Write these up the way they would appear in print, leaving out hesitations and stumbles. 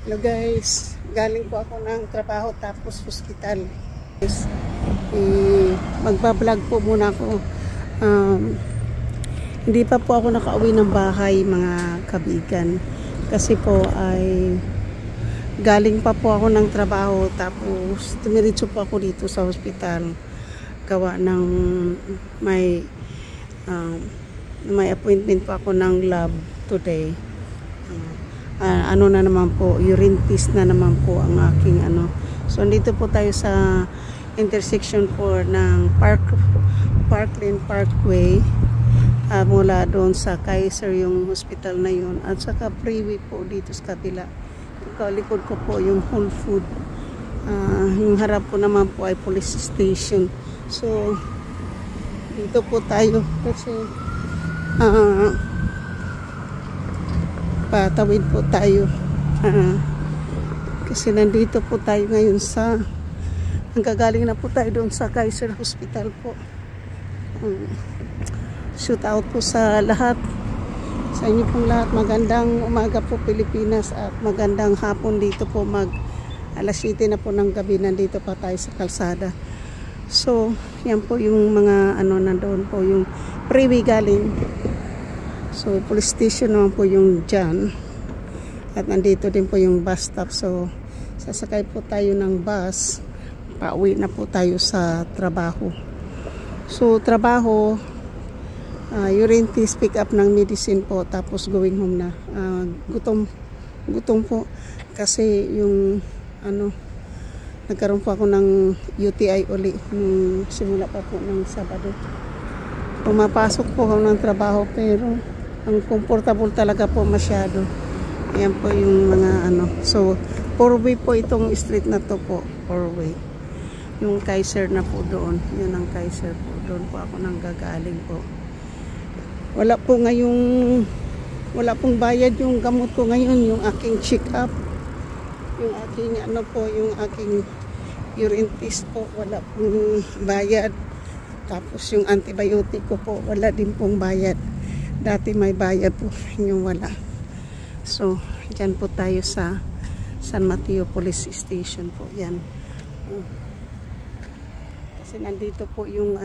Hello guys, galing po ako ng trabaho tapos hospital. Magbablog po muna ako. Hindi pa po ako nakauwi ng bahay mga kabigan. Kasi po ay galing pa po ako ng trabaho tapos tumiritso po ako dito sa hospital. Gawa ng may appointment pa ako ng lab today. Ano na naman po, urine test na naman po ang aking ano. So dito po tayo sa intersection 4 ng Parkland Parkway, mula doon sa Kaiser yung hospital na yun, at saka freeway po dito sa kabila. Likod ko po yung Whole Food, yung harap ko naman po ay police station. So dito po tayo kasi patawid po tayo kasi nandito po tayo ngayon sa nanggagaling na po tayo doon sa Kaiser Hospital po. Shoot out po sa lahat, sa inyo pong lahat. Magandang umaga po Pilipinas at magandang hapon dito po. Alas 7 na po ng gabi, nandito pa tayo sa kalsada. So yan po yung mga ano, nandoon po yung freeway galing. So, police station naman po yung dyan. At nandito din po yung bus stop. So, sasakay po tayo ng bus. Pauwi na po tayo sa trabaho. So, trabaho, urine test, pick up ng medicine po. Tapos, going home na. Gutom po. Kasi yung, nagkaroon po ako ng UTI uli. Simula pa po ng Sabado. Pumapasok po ako ng trabaho pero ang comfortable talaga po masyado. Ayan po yung mga ano. So, 4-way po itong street na to po. 4-way. Yung Kaiser na po doon. Yun ang Kaiser po. Doon po ako nang gagaling po. Wala pong bayad yung gamot ko ngayon. Yung aking check-up. Yung aking yung aking urine test po. Wala pong bayad. Tapos yung antibiotic ko po. Wala din pong bayad. Dati may bayad po, yung wala. So, dyan po tayo sa San Mateo Police Station po. Yan. Kasi nandito po yung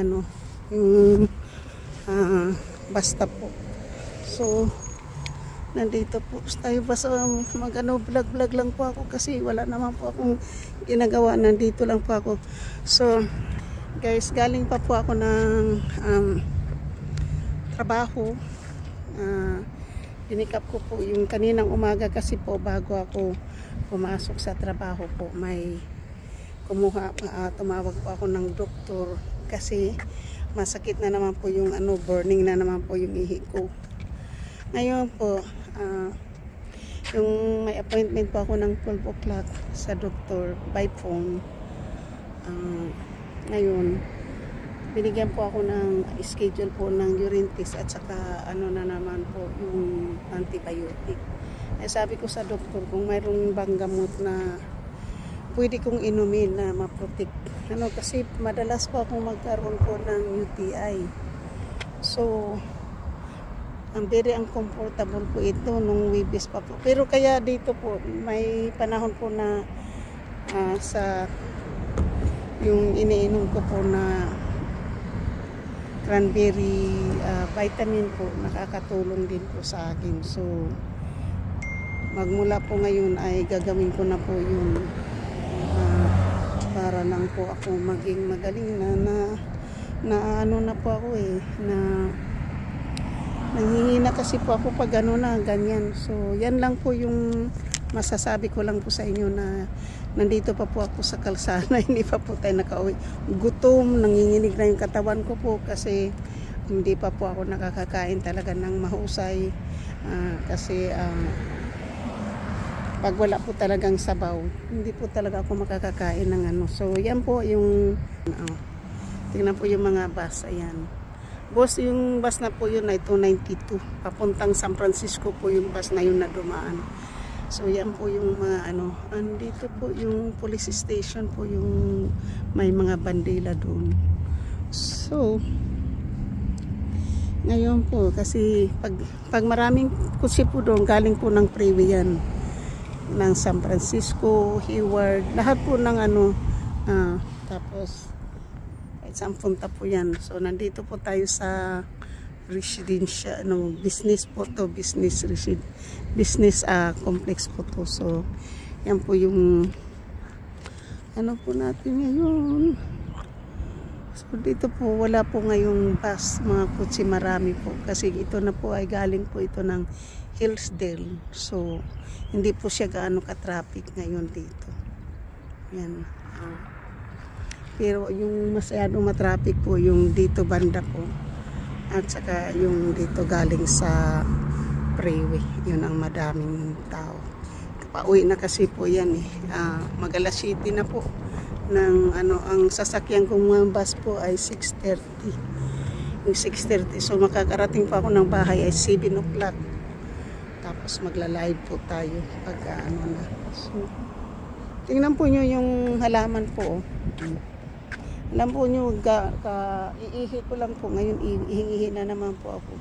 yung bus stop po. So, nandito po tayo pa sa vlog lang po ako kasi wala naman po akong ginagawa. Nandito lang po ako. So, guys, galing pa po ako ng trabaho. Pinikap ko po yung kaninang umaga kasi po bago ako pumasok sa trabaho po may tumawag po ako ng doktor kasi masakit na naman po yung burning na naman po yung ihi ko. Ngayon po yung may appointment po ako ng 12 o'clock sa doktor by phone. Ngayon binigyan po ako ng schedule po ng urine test at saka na naman po yung antibiotic. Sabi ko sa doktor kung mayroong bang gamot na pwede kong inumin na ma-protect. Kasi madalas po akong magkaroon po ng UTI. So, very uncomfortable po ito nung Webes pa po. Pero kaya dito po, may panahon po na sa yung iniinom ko po na cranberry vitamin po, nakakatulong din po sa akin. So, magmula po ngayon ay gagawin ko na po yun para lang po ako maging magaling na na po ako nanghihina kasi po ako pag ganyan. So, yan lang po yung masasabi ko lang po sa inyo na nandito pa po ako sa kalsada, hindi pa po tayo nakauwi. Gutom, nanginginig na yung katawan ko po kasi hindi pa po ako nakakakain talaga ng mahusay. Kasi pag wala po talagang sabaw, hindi po talaga ako makakakain ng So, yan po yung tingnan po yung mga bus. Ayan. Boss, yung bus na po yun ay 292. Papuntang San Francisco po yung bus na yun na dumaan. So, yan po yung mga andito po yung police station po, yung may mga bandila doon. So, ngayon po, kasi pag maraming kutsi po doon, galing po ng freeway yan. ng San Francisco, Hayward, lahat po ng ano, tapos isang punta po yan. So nandito po tayo sa residential, business po to, business complex po to. So yan po yung ano po natin ngayon. So dito po wala po ngayong bus, mga kutsi, marami po kasi ito na po ay galing po ito ng Hillsdale. So hindi po siya gaano ka-traffic ngayon dito. Yan. Pero yung masyadong matraffic po yung dito banda po. At saka yung dito galing sa freeway. Yun ang madaming tao. Pauwi na kasi po yan eh. Mag-alas City na po. Ang sasakyan kong mga bus po ay 6:30. Yung 6:30. So makakarating pa ako ng bahay ay 7 o'clock. Tapos magla-live po tayo pag na. So tingnan po nyo yung halaman po. Alam po nyo, iihi ko lang po. Ngayon, ihingi na naman po ako.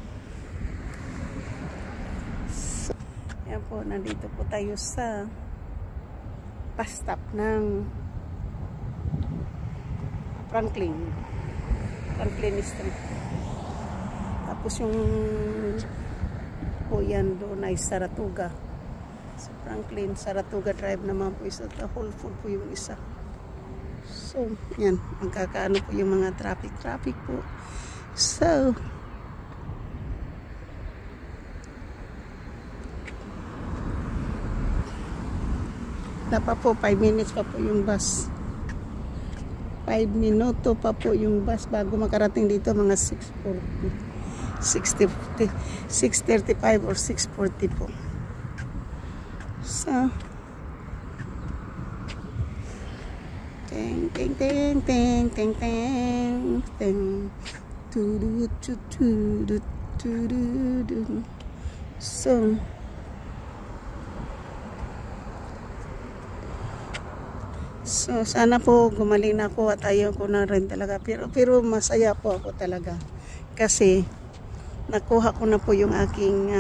So, yan po, nandito po tayo sa bus stop ng Franklin Street. Tapos yung po yan doon ay Saratoga. Sa Franklin, Saratoga Drive naman po isa. Whole Food po yung isa. So, yan. Magkakaano po yung mga traffic po. So, dapat po 5 minutes pa po yung bus. 5 minuto pa po yung bus bago makarating dito, mga 6:35 or 6:40 po. So, ting ting ting ting ting ting ting so sana po gumaling na ako at ayaw ko na rin talaga, pero masaya po ako talaga kasi nakuha ko na po yung aking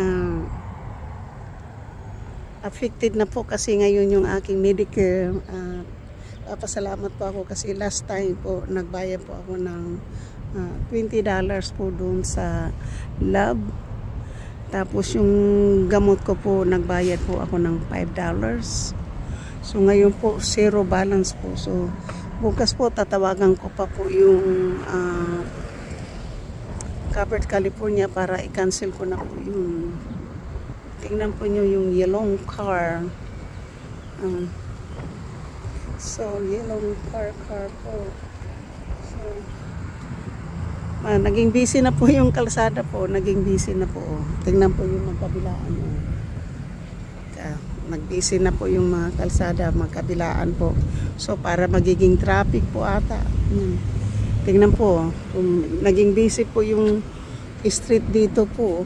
affected na po kasi ngayon yung aking Medicare. Papasalamat po ako kasi last time po nagbayad po ako ng $20 po doon sa lab. Tapos yung gamot ko po nagbayad po ako ng $5. So ngayon po zero balance po. So bukas po tatawagan ko pa po yung Covered California para i-cancel ko na po yung, tingnan po nyo yung yellow car. So, yellow car po. So, naging busy na po yung kalsada po. Naging busy na po. Tingnan po yung magkabilaan. Nag-busy na po yung mga kalsada, magkabilaan po. So, para magiging traffic po ata. Tingnan po. Naging busy po yung street dito po.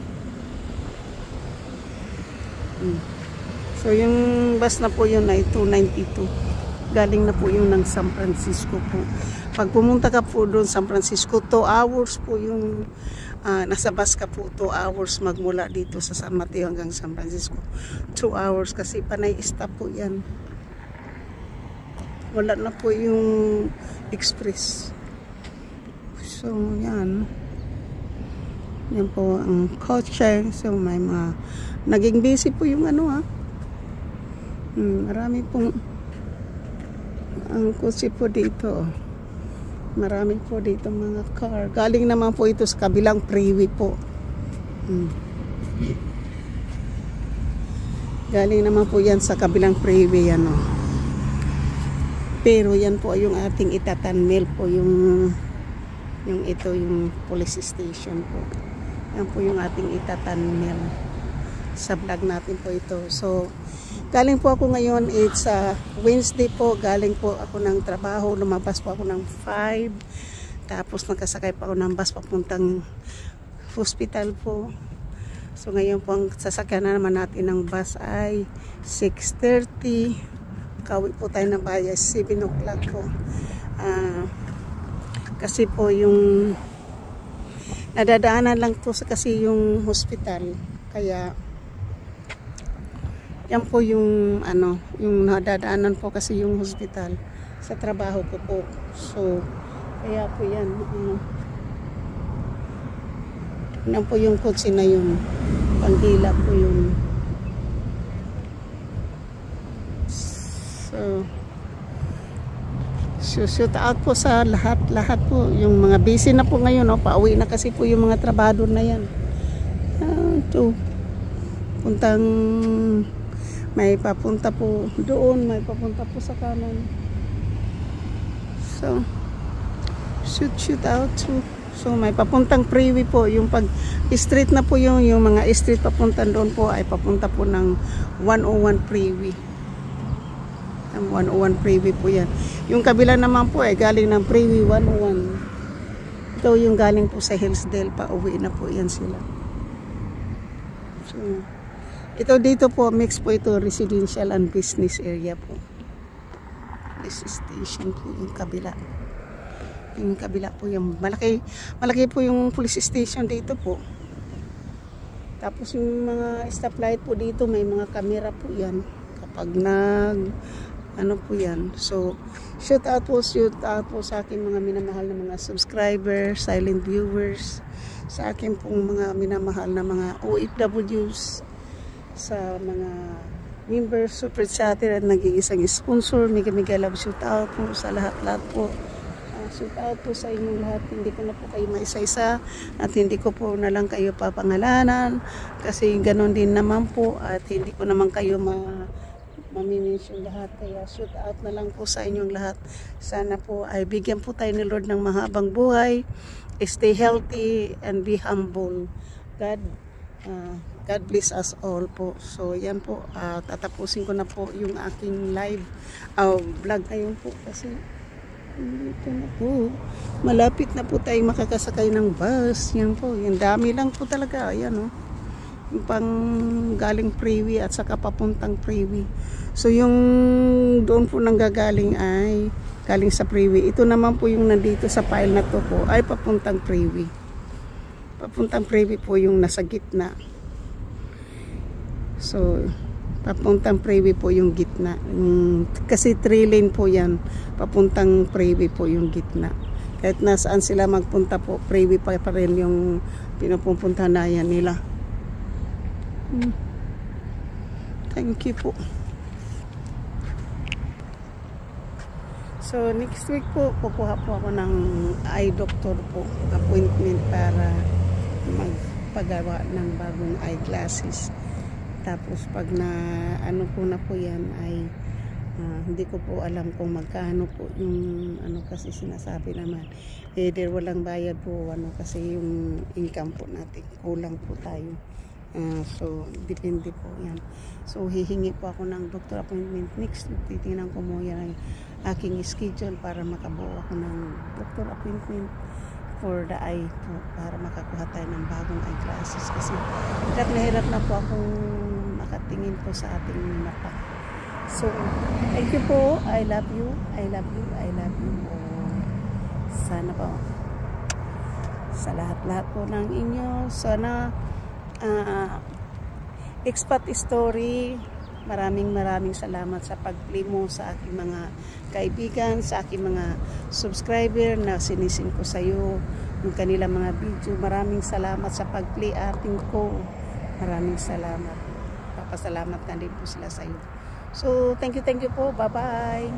So, yung bus na po yun ay 292. Galing na po yung ng San Francisco po. Pag pumunta ka po doon San Francisco, 2 hours po yung nasa bus ka po, 2 hours magmula dito sa San Mateo hanggang San Francisco. 2 hours kasi panay stop po yan. Wala na po yung express. So yan. Yan po ang kotse. So may mga naging busy po yung marami pong ang kotse po dito. Marami po dito mga car. Galing naman po ito sa kabilang freeway po. Galing naman po yan sa kabilang freeway Pero yan po yung ating itatunnel po, yung ito yung police station po. Yan po yung ating itatunnel. Sa vlog natin po ito. So galing po ako ngayon, it's Wednesday po, galing po ako ng trabaho, lumabas po ako ng 5, tapos nakasakay pa ako ng bus papuntang hospital po. So ngayon po ang sasakyan na naman natin ng bus ay 6:30, kawi po tayo ng bahay 7 o'clock po. Kasi po yung nadadaanan lang po kasi yung hospital, kaya Yan po yung ano, yung nadadaanan po kasi yung hospital sa trabaho ko po. So, kaya po yan. Yan po yung kotse na yun. Pandila po yun. So, shoot out po sa lahat po. Yung mga busy na po ngayon, pauwi na kasi po yung mga trabador na yan. Ito. Puntang, may papunta po doon, may papunta po sa kanan. So, shoot out. So, may papuntang freeway po. Yung pag street na po yung mga street papunta doon po ay papunta po ng 101 freeway. 101 freeway po yan. Yung kabila naman po ay galing ng freeway 101. Ito yung galing po sa Hillsdale, pa uwi na po yan sila. So, ito dito po, mix po ito, residential and business area po. This station po yung kabila. Yung kabila po yung malaki po yung police station dito po. Tapos yung mga stoplight po dito, may mga camera po yan. Kapag ano po yan. So, shout out po sa aking mga minamahal na mga subscribers, silent viewers, sa aking pong mga minamahal na mga OFWs, sa mga members, super chatter at nag-iisang sponsor. Mega love shout out po sa lahat po. Shout out po sa inyong lahat. Hindi ko na po kayo maisa-isa at hindi ko po na lang kayo papangalanan kasi ganoon din naman po at hindi ko naman kayo mamimension lahat, kaya shoot out na lang po sa inyong lahat. Sana po ay bigyan po tayo ni Lord ng mahabang buhay, stay healthy and be humble. God bless us all po. So yan po, tatapusin ko na po yung aking live vlog ngayon po kasi ito na po, malapit na po tayo makakasakay ng bus. Yan po, yung dami lang po talaga. Ayan yung pang galing freeway at saka papuntang freeway. So yung doon po nanggagaling ay galing sa freeway. Ito naman po yung nandito sa file na to po ay papuntang freeway. Papuntang freeway po yung nasa gitna. So papuntang freeway po yung gitna. Kasi 3 lane po yan. Papuntang freeway po yung gitna. Kahit nasaan sila magpunta po, freeway pa rin yung pinupunta na yan nila. Thank you po. So next week po kukuha po ako ng eye doctor po appointment para magpagawa ng bagong eyeglasses. Tapos pag na ano po na po yan ay hindi ko po alam kung magkano po yung ano kasi sinasabi naman either walang bayad po kasi yung income po natin kulang po tayo. So, depende po yan. So, hihingi po ako ng doctor appointment next week. Titingnan ko mo yan ang aking schedule para makabuo ako ng doctor appointment for the eye po, para makakuha tayo ng bagong eyeglasses. Kasi hirap na po akong makatingin po sa ating mata. So, thank you po. I love you. I love you. I love you. Sana po sa lahat-lahat po ng inyo. Sana expat story, maraming salamat sa pag-play mo sa aking mga kaibigan, sa aking mga subscriber na sinisin ko sa iyo yung kanilang mga video. Maraming salamat sa pag-play ating ko. Maraming salamat. Papasalamat na din po sila sa iyo. So thank you po. Bye bye.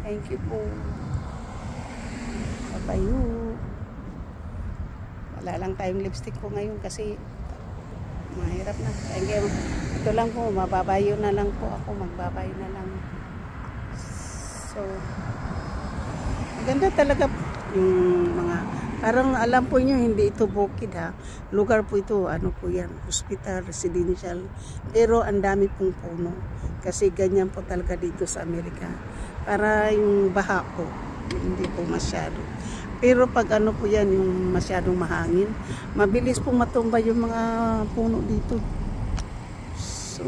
Thank you po. Babayu. Wala lang tayong lipstick ko ngayon kasi mahirap na. Ito lang po, mababayo na lang po ako. Magbabayo na lang. So, maganda talaga yung mga, parang alam po nyo, hindi ito bukid ha. Lugar po ito, ano po yan, hospital, residential. Pero ang dami pong puno. Kasi ganyan po talaga dito sa Amerika. Para yung baha po, hindi po masyado. Pero pag ano po yan, yung masyadong mahangin, mabilis pong matumba yung mga puno dito. So,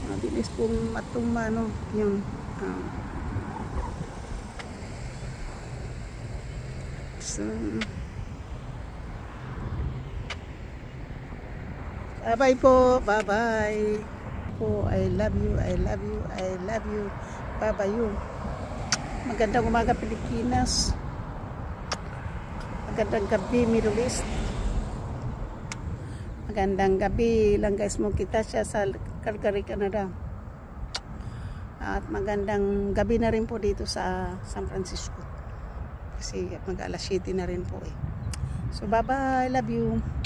mabilis pong matumba, no? Yung, so, Bye-bye po. Bye-bye. Po, I love you. I love you. I love you. Bye-bye you. Magandang umaga Pilipinas. Magandang gabi Middle East. Magandang gabi lang guys mo kita siya sa Calgary, Canada. At magandang gabi na rin po dito sa San Francisco. Kasi mag-alas 7 na rin po eh. So bye-bye. Love you.